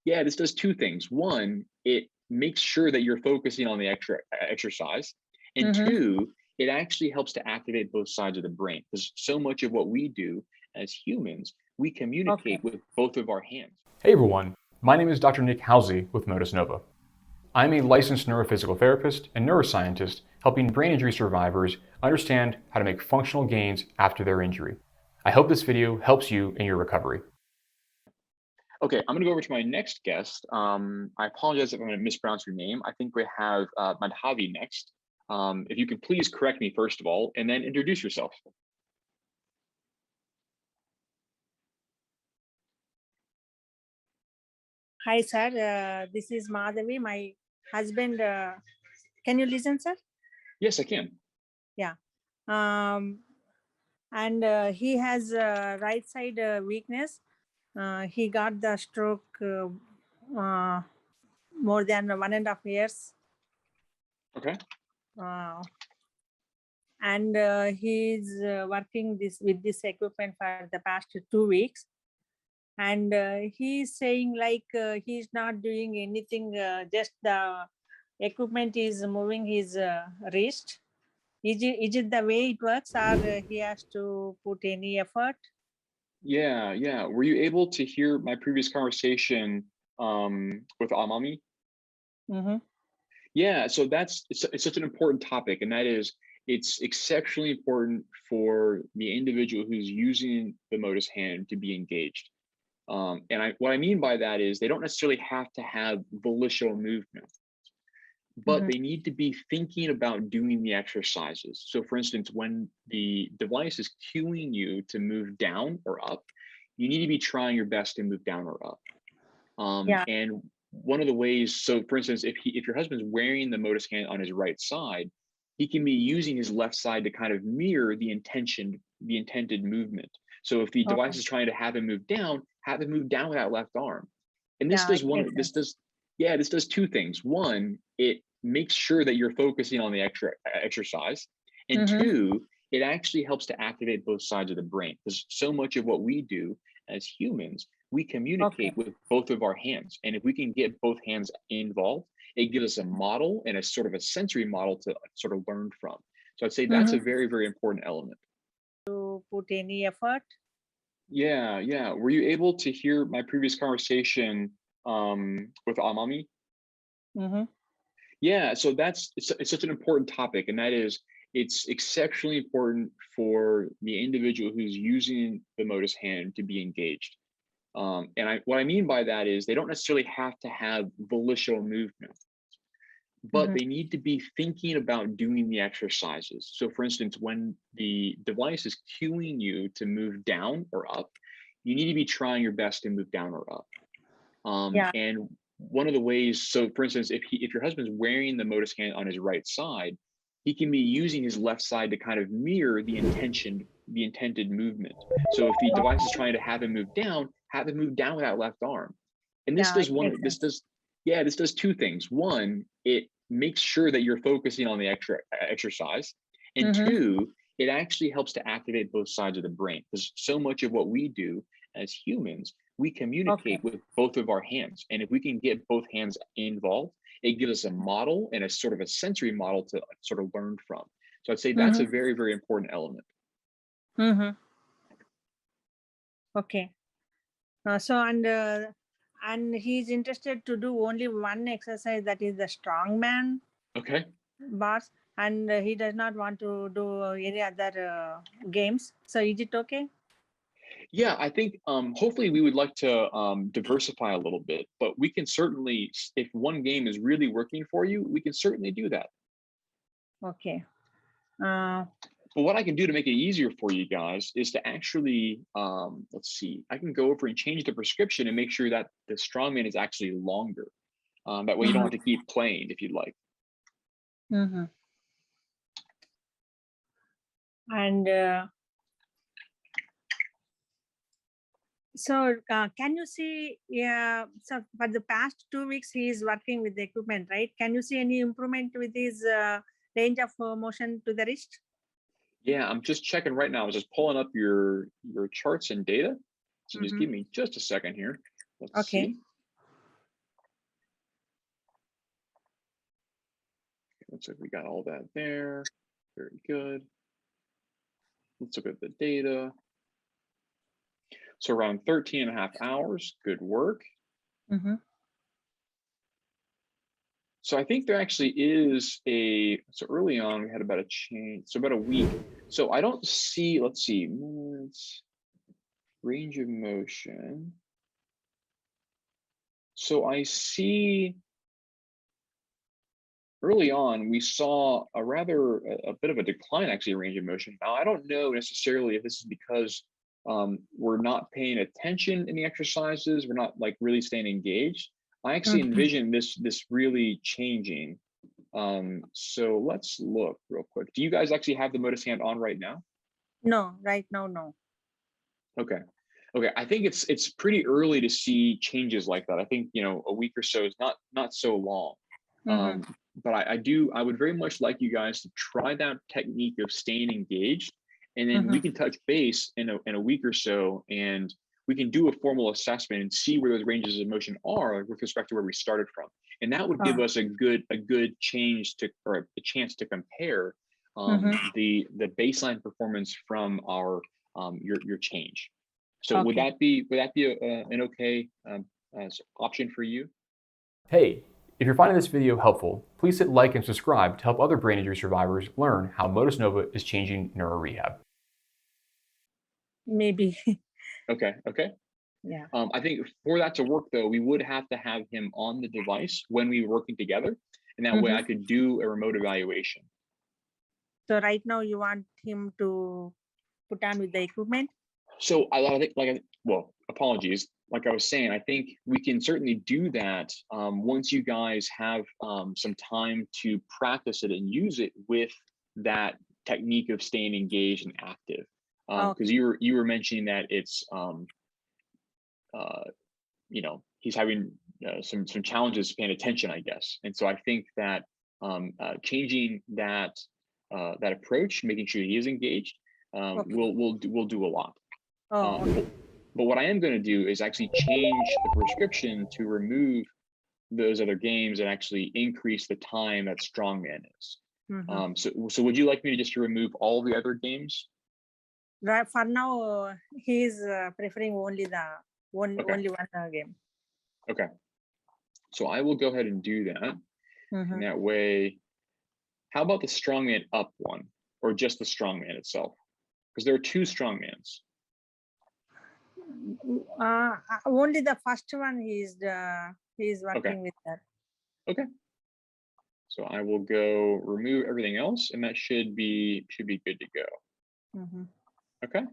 Yeah, this does two things. One, it makes sure that you're focusing on the exercise. And Mm-hmm. two, it actually helps to activate both sides of the brain because so much of what we do as humans, we communicate with both of our hands. Hey everyone, my name is Dr. Nick Halsey with Motus Nova. I'm a licensed neurophysical therapist and neuroscientist helping brain injury survivors understand how to make functional gains after their injury. I hope this video helps you in your recovery. Okay, I'm going to go over to my next guest. I apologize if I'm going to mispronounce your name. I think we have Madhavi next. If you could please correct me first of all, and then introduce yourself. Hi, sir. This is Madhavi, my husband. Can you listen, sir? Yes, I can. Yeah. And he has right side weakness. He got the stroke more than 1.5 years. Okay. And he's working with this equipment for the past 2 weeks. And he's saying like he's not doing anything, just the equipment is moving his wrist. Is it the way it works, or he has to put any effort? Yeah. Were you able to hear my previous conversation with Amami? Mm-hmm. Yeah, so it's such an important topic, and that is it's exceptionally important for the individual who's using the Motus hand to be engaged. What I mean by that is they don't necessarily have to have volitional movement, but they need to be thinking about doing the exercises. So for instance, when the device is cueing you to move down or up, you need to be trying your best to move down or up. And one of the ways, so for instance, if your husband's wearing the Motus hand on his right side, he can be using his left side to kind of mirror the intended movement. So if the device is trying to have him move down with that left arm. And this does two things. One, it makes sure that you're focusing on the exercise. And two, it actually helps to activate both sides of the brain because so much of what we do as humans, we communicate with both of our hands. And if we can get both hands involved, it gives us a model and a sort of a sensory model to sort of learn from. So I'd say that's a very, very important element. To put any effort? Yeah. Were you able to hear my previous conversation with Amami? Mm-hmm. Yeah, so it's such an important topic, and that is it's exceptionally important for the individual who's using the Motus hand to be engaged. What I mean by that is they don't necessarily have to have volitional movement, but they need to be thinking about doing the exercises. So for instance, when the device is cueing you to move down or up, you need to be trying your best to move down or up. And one of the ways, so for instance, if your husband's wearing the Motus hand on his right side, he can be using his left side to kind of mirror the intended movement. So if the device is trying to have him move down with that left arm. And this does two things. One, it makes sure that you're focusing on the exercise. And two, it actually helps to activate both sides of the brain because so much of what we do as humans, we communicate with both of our hands. And if we can get both hands involved, it gives us a model and a sort of a sensory model to sort of learn from. So I'd say that's a very, very important element. Okay. And he's interested to do only one exercise, that is the strongman bars, and he does not want to do any other games. So is it okay? Yeah, I think hopefully we would like to diversify a little bit, but we can certainly, if one game is really working for you, we can certainly do that. Okay. But what I can do to make it easier for you guys is to actually, let's see, I can go over and change the prescription and make sure that the strongman is actually longer. That way you don't have to keep playing if you'd like. And so can you see, so for the past 2 weeks, he is working with the equipment, right? Can you see any improvement with his range of motion to the wrist? Yeah, I'm just checking right now. I was just pulling up your charts and data. So just give me just a second here. Let's see. Looks like we got all that there. Very good. Let's look at the data. So around 13 and a half hours, good work. Mm-hmm. So I think there actually is so early on we had about a change, so about a week. So I don't see, let's see, minutes, range of motion. So I see early on, we saw a bit of a decline actually in range of motion. Now, I don't know necessarily if this is because we're not paying attention in the exercises, we're not like really staying engaged. I actually envision this really changing. So let's look real quick. Do you guys actually have the Motus Hand on right now? No, right now, no. Okay. Okay, I think it's pretty early to see changes like that. I think, you know, a week or so is not so long. But I would very much like you guys to try that technique of staying engaged, and then we can touch base in a week or so, and we can do a formal assessment and see where those ranges of motion are with respect to where we started from. And that would give us a good change to, or a chance to compare the baseline performance from our your change. So would that be an okay option for you? Hey, if you're finding this video helpful, please hit like and subscribe to help other brain injury survivors learn how Motus Nova is changing neuro-rehab. Maybe. Okay. Yeah. I think for that to work though, we would have to have him on the device when we were working together, and that way I could do a remote evaluation. So right now you want him to put on with the equipment? So I think, well, apologies. Like I was saying, I think we can certainly do that once you guys have some time to practice it and use it with that technique of staying engaged and active. Because you were mentioning that it's you know, he's having some challenges paying attention, I guess. And so I think that changing that that approach, making sure he is engaged, will do a lot. But what I am going to do is actually change the prescription to remove those other games and actually increase the time that Strongman is. So would you like me to just remove all the other games? Right, for now, he is preferring only only one game. Okay. So I will go ahead and do that. And that way, how about the Strongman up one, or just the Strongman itself? Because there are two Strongmans. Only the first one he is working with that. Okay. So I will go remove everything else, and that should be good to go. Okay.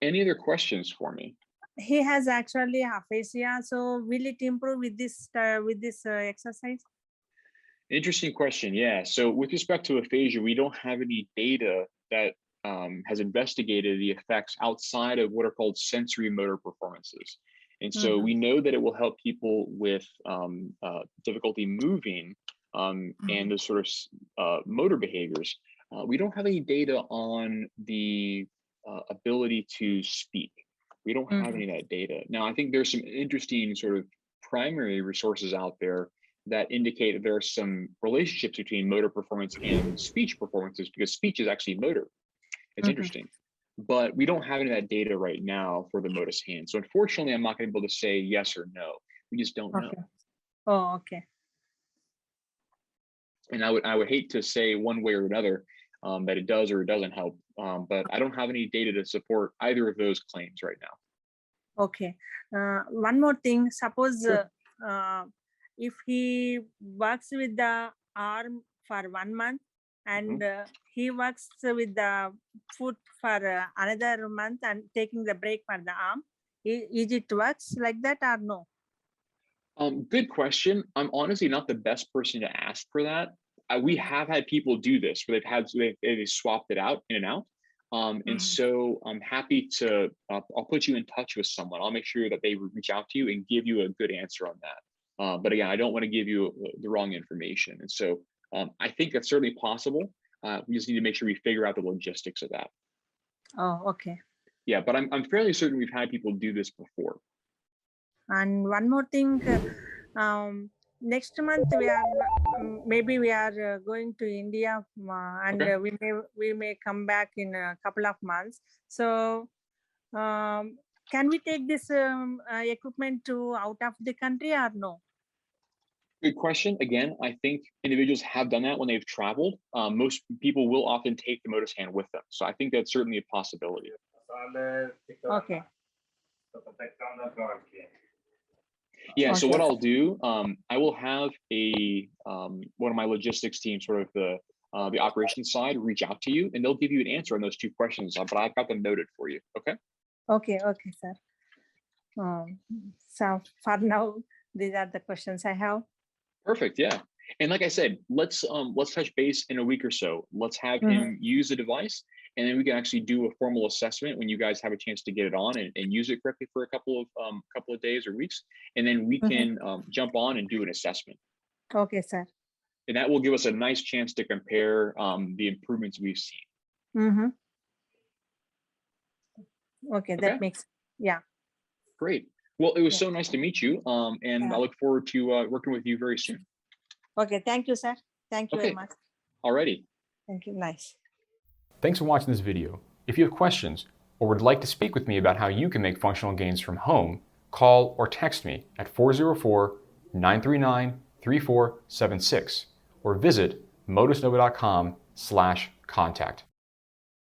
Any other questions for me? He has actually aphasia, so will it improve with this exercise? Interesting question. Yeah. So with respect to aphasia, we don't have any data that has investigated the effects outside of what are called sensory motor performances. And so we know that it will help people with difficulty moving and the sort of motor behaviors. We don't have any data on the ability to speak. We don't have any of that data. Now, I think there's some interesting sort of primary resources out there that indicate that there are some relationships between motor performance and speech performances, because speech is actually motor. It's interesting, but we don't have any of that data right now for the Motus Hand. So unfortunately, I'm not going to be able to say yes or no. We just don't know. Oh, okay. And I would hate to say one way or another that it does or it doesn't help, but I don't have any data to support either of those claims right now. Okay. One more thing. Suppose if he works with the arm for 1 month and he works with the foot for another month and taking the break for the arm, is it works like that or no? Good question. I'm honestly not the best person to ask for that. We have had people do this where they've swapped it out in and out. And so I'm happy to, I'll put you in touch with someone. I'll make sure that they reach out to you and give you a good answer on that. But again, I don't want to give you the wrong information. And so I think that's certainly possible. We just need to make sure we figure out the logistics of that. Oh, okay. Yeah, but I'm fairly certain we've had people do this before. And one more thing, next month we are maybe we are going to India, and Okay. we may come back in a couple of months. So, can we take this equipment to out of the country or no? Good question. Again, I think individuals have done that when they've traveled. Most people will often take the Motus Hand with them. So I think that's certainly a possibility. Okay. Yeah, so what Okay. I'll do, I will have a one of my logistics team, sort of the operations side, reach out to you, and they'll give you an answer on those two questions. But I've got them noted for you. Okay. Okay, sir. So for now, these are the questions I have. Perfect. Yeah. And like I said, let's touch base in a week or so. Let's have him use the device, and then we can actually do a formal assessment when you guys have a chance to get it on and use it correctly for a couple of days or weeks, and then we can jump on and do an assessment. Okay, sir. And that will give us a nice chance to compare the improvements we've seen. Okay, that makes, yeah. Great. Well, it was so nice to meet you, and I look forward to working with you very soon. Okay, thank you, sir. Thank you very much. Alrighty. Thank you. Nice. Thanks for watching this video. If you have questions or would like to speak with me about how you can make functional gains from home, call or text me at 404-939-3476 or visit motusnova.com/contact.